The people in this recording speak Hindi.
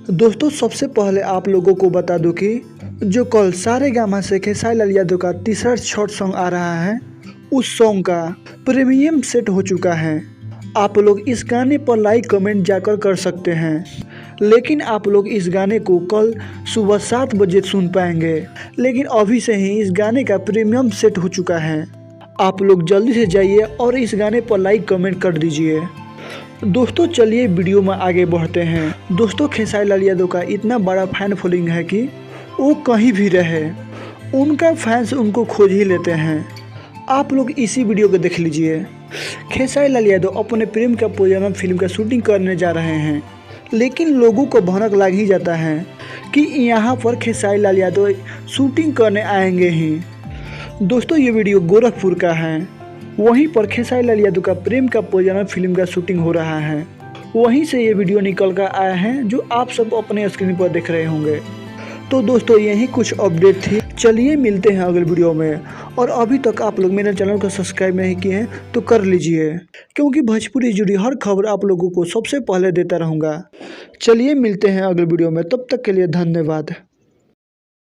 दोस्तों सबसे पहले आप लोगों को बता दूं कि जो कल सारेगामा से खेसारी लाल यादव का तीसरा शॉर्ट सॉन्ग आ रहा है, उस सॉन्ग का प्रीमियम सेट हो चुका है। आप लोग इस गाने पर लाइक कमेंट जाकर कर सकते हैं, लेकिन आप लोग इस गाने को कल सुबह 7 बजे सुन पाएंगे। लेकिन अभी से ही इस गाने का प्रीमियम सेट हो चुका है। आप लोग जल्दी से जाइए और इस गाने पर लाइक कमेंट कर दीजिए। दोस्तों चलिए वीडियो में आगे बढ़ते हैं। दोस्तों खेसारी लाल यादव का इतना बड़ा फैन फॉलोइंग है कि वो कहीं भी रहे, उनका फैंस उनको खोज ही लेते हैं। आप लोग इसी वीडियो को देख लीजिए। खेसारी लाल यादव अपने प्रेम का पूजा फिल्म का शूटिंग करने जा रहे हैं, लेकिन लोगों को भनक लग ही जाता है कि यहाँ पर खेसारी लाल यादव शूटिंग करने आएंगे ही। दोस्तों ये वीडियो गोरखपुर का है। वहीं पर खेसारी लाल यादव का प्रेम का पूजा फिल्म का शूटिंग हो रहा है। वहीं से ये वीडियो निकल कर आया है जो आप सब अपने स्क्रीन पर देख रहे होंगे। तो दोस्तों यही कुछ अपडेट थी। चलिए मिलते हैं अगले वीडियो में। और अभी तक आप लोग मेरे चैनल को सब्सक्राइब नहीं किए हैं तो कर लीजिए, क्योंकि भोजपुरी जुड़ी हर खबर आप लोगों को सबसे पहले देता रहूँगा। चलिए मिलते हैं अगले वीडियो में, तब तक के लिए धन्यवाद।